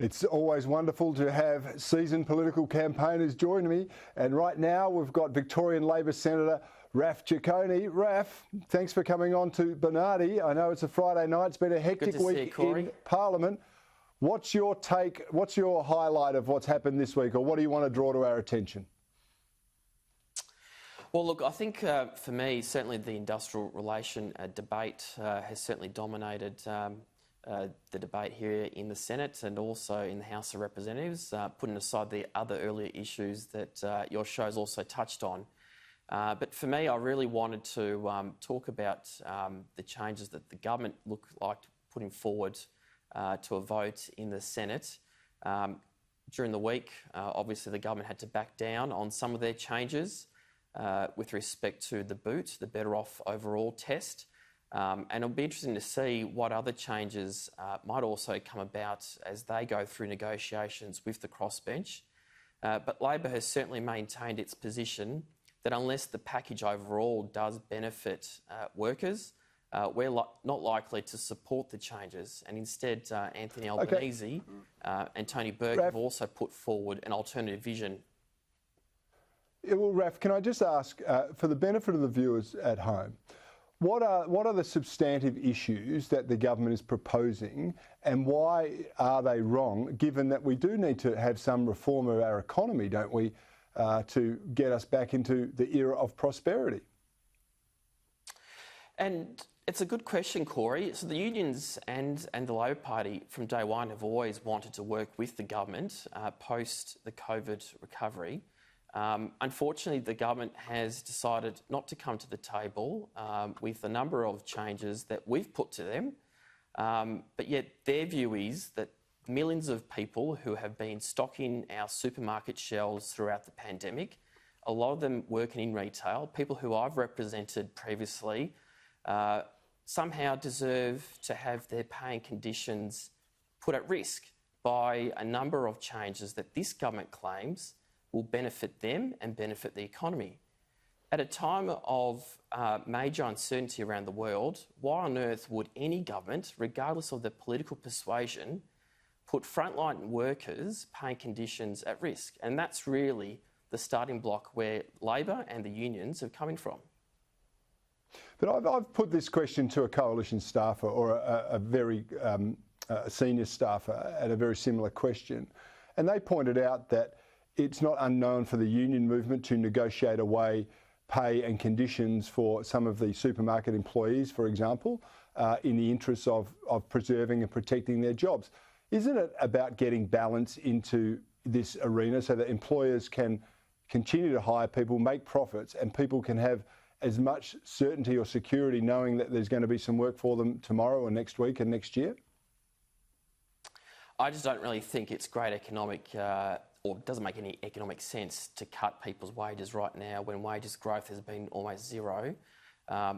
It's always wonderful to have seasoned political campaigners join me. And right now we've got Victorian Labor Senator Raff Ciccone. Raff, thanks for coming on to Bernardi. I know it's a Friday night. It's been a hectic week in Parliament. What's your take? What's your highlight of what's happened this week, or what do you want to draw to our attention? Well, look, I think for me, certainly the industrial relation debate has certainly dominated the debate here in the Senate and also in the House of Representatives, putting aside the other earlier issues that your show's also touched on. But for me, I really wanted to talk about the changes that the government look like putting forward to a vote in the Senate. During the week, obviously the government had to back down on some of their changes with respect to the BOOT, the Better Off Overall test. And it'll be interesting to see what other changes might also come about as they go through negotiations with the crossbench. But Labor has certainly maintained its position that unless the package overall does benefit workers, we're not likely to support the changes. And instead, Anthony Albanese and Tony Burke have also put forward an alternative vision. Yeah, well, Raff, can I just ask, for the benefit of the viewers at home, what are the substantive issues that the government is proposing, and why are they wrong, given that we do need to have some reform of our economy, don't we, to get us back into the era of prosperity? And it's a good question, Cory. So the unions and the Labor Party from day one have always wanted to work with the government post the COVID recovery. Unfortunately, the government has decided not to come to the table with a number of changes that we've put to them, but yet their view is that millions of people who have been stocking our supermarket shelves throughout the pandemic, a lot of them working in retail, people who I've represented previously, somehow deserve to have their pay and conditions put at risk by a number of changes that this government claims will benefit them and benefit the economy. At a time of major uncertainty around the world, why on earth would any government, regardless of their political persuasion, put frontline workers' pay conditions at risk? And that's really the starting block where Labor and the unions have come in from. But I've put this question to a coalition staffer or a very senior staffer at a very similar question, and they pointed out that it's not unknown for the union movement to negotiate away pay and conditions for some of the supermarket employees, for example, in the interests of preserving and protecting their jobs. Isn't it about getting balance into this arena so that employers can continue to hire people, make profits, and people can have as much certainty or security knowing that there's going to be some work for them tomorrow or next week and next year? I just don't really think it's great economic or doesn't make any economic sense to cut people's wages right now when wages growth has been almost zero.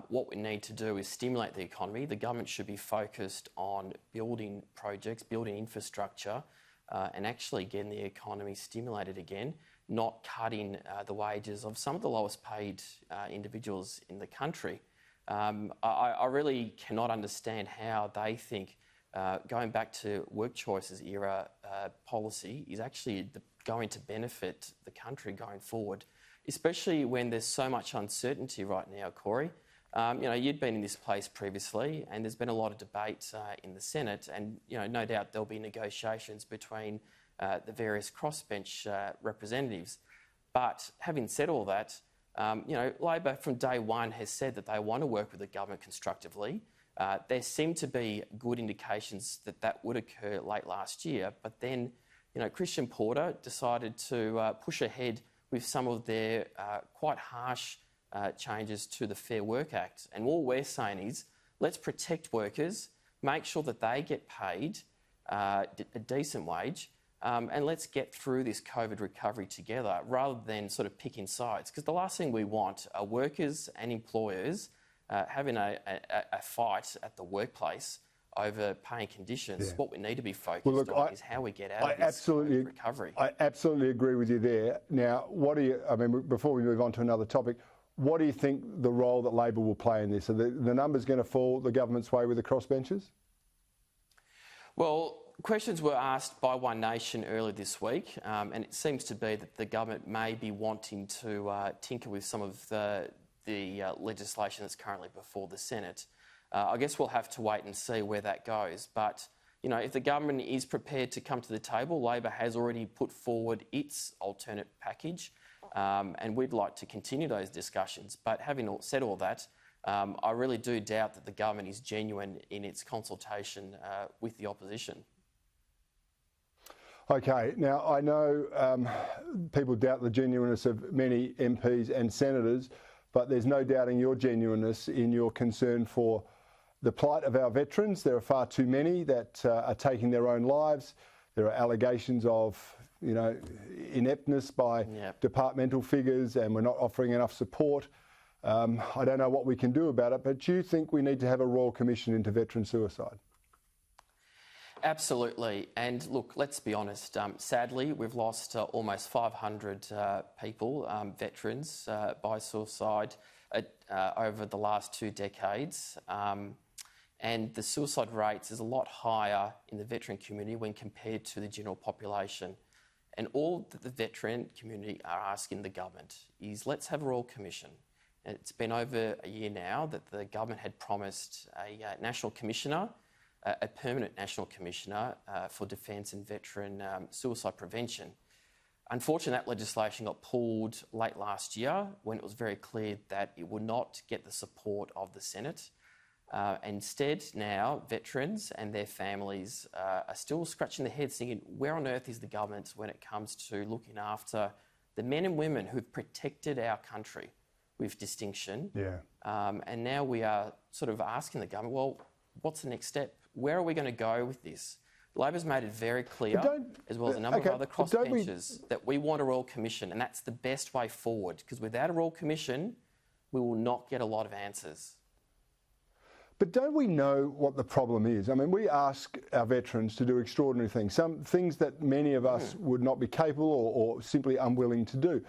What we need to do is stimulate the economy. The government should be focused on building projects, building infrastructure, and actually getting the economy stimulated again, not cutting the wages of some of the lowest paid individuals in the country. I really cannot understand how they think going back to work choices era policy is actually going to benefit the country going forward, especially when there's so much uncertainty right now, Cory. You'd been in this place previously, and there's been a lot of debate in the Senate, and no doubt there'll be negotiations between the various crossbench representatives. But having said all that, Labor from day one has said that they want to work with the government constructively. There seemed to be good indications that that would occur late last year, but then Christian Porter decided to push ahead with some of their quite harsh changes to the Fair Work Act. And all we're saying is, let's protect workers, make sure that they get paid a decent wage, and let's get through this COVID recovery together rather than sort of picking sides. Because the last thing we want are workers and employers having a fight at the workplace over paying conditions. Yeah. What we need to be focused on is how we get out of this recovery. I absolutely agree with you there. Now, before we move on to another topic, what do you think the role that Labor will play in this? Are the numbers going to fall the government's way with the crossbenchers? Well, questions were asked by One Nation earlier this week, and it seems to be that the government may be wanting to tinker with some of the legislation that's currently before the Senate. I guess we'll have to wait and see where that goes. But, you know, if the government is prepared to come to the table, Labor has already put forward its alternate package, and we'd like to continue those discussions. But having said all that, I really do doubt that the government is genuine in its consultation with the opposition. Okay, now I know people doubt the genuineness of many MPs and senators, but there's no doubting your genuineness in your concern for the plight of our veterans. There are far too many that are taking their own lives. There are allegations of, you know, ineptness by departmental figures, and we're not offering enough support. I don't know what we can do about it, but do you think we need to have a Royal Commission into veteran suicide? Absolutely. And look, let's be honest. Sadly, we've lost almost 500 people, veterans, by suicide over the last 2 decades. And the suicide rates is a lot higher in the veteran community when compared to the general population. And all that the veteran community are asking the government is, let's have a Royal Commission. And it's been over a year now that the government had promised a national commissioner, a permanent national commissioner for defence and veteran suicide prevention. Unfortunately, that legislation got pulled late last year when it was very clear that it would not get the support of the Senate. Instead, now, veterans and their families are still scratching their heads thinking, where on earth is the government when it comes to looking after the men and women who've protected our country with distinction? And now we are sort of asking the government, well, what's the next step? Where are we going to go with this? Labor's made it very clear, as well as a number of other crossbenchers, that we want a Royal Commission, and that's the best way forward, because without a Royal Commission, we will not get a lot of answers. But don't we know what the problem is? I mean, we ask our veterans to do extraordinary things, some things that many of us would not be capable or simply unwilling to do.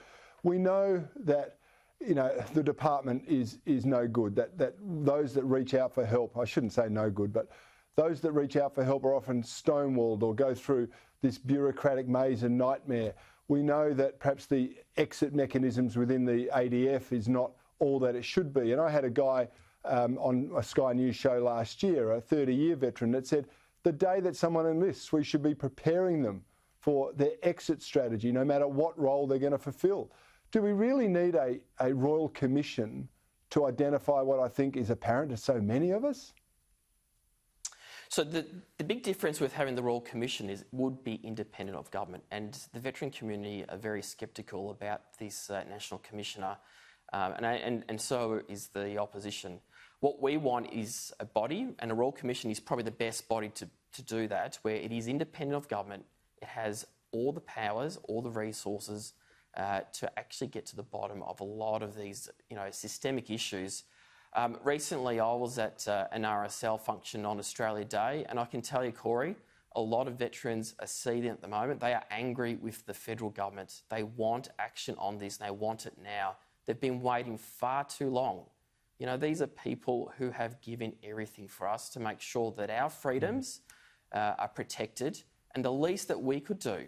We know that, you know, the department is no good, that those that reach out for help, I shouldn't say no good, but those that reach out for help are often stonewalled or go through this bureaucratic maze and nightmare. We know that perhaps the exit mechanisms within the ADF is not all that it should be. And I had a guy on a Sky News show last year, a 30-year veteran, that said the day that someone enlists, we should be preparing them for their exit strategy, no matter what role they're going to fulfil. Do we really need a Royal Commission to identify what I think is apparent to so many of us? So the big difference with having the Royal Commission is it would be independent of government, and the veteran community are very sceptical about this National Commissioner, and so is the opposition. What we want is a body, and a Royal Commission is probably the best body to do that, where it is independent of government, it has all the powers, all the resources to actually get to the bottom of a lot of these, you know, systemic issues. Recently, I was at an RSL function on Australia Day, and I can tell you, Cory, a lot of veterans are seething at the moment. They are angry with the federal government. They want action on this, and they want it now. They've been waiting far too long. You know, these are people who have given everything for us to make sure that our freedoms are protected, and the least we could do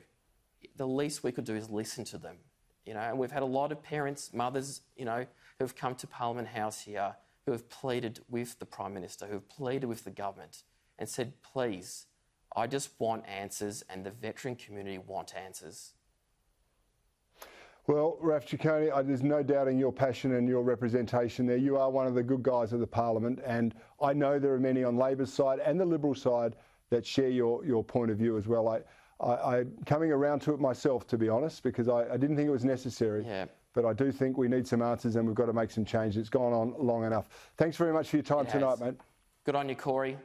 is listen to them. You know, and we've had a lot of parents, mothers, you know, who have come to Parliament House here, who have pleaded with the Prime Minister, who have pleaded with the government and said, please, I just want answers, and the veteran community want answers. Well, Raff Ciccone, there's no doubting your passion and your representation there. You are one of the good guys of the Parliament, and I know there are many on Labor's side and the Liberal side that share your point of view as well. I'm coming around to it myself, to be honest, because I didn't think it was necessary. Yeah. But I do think we need some answers, and we've got to make some changes. It's gone on long enough. Thanks very much for your time tonight, mate. Good on you, Cory.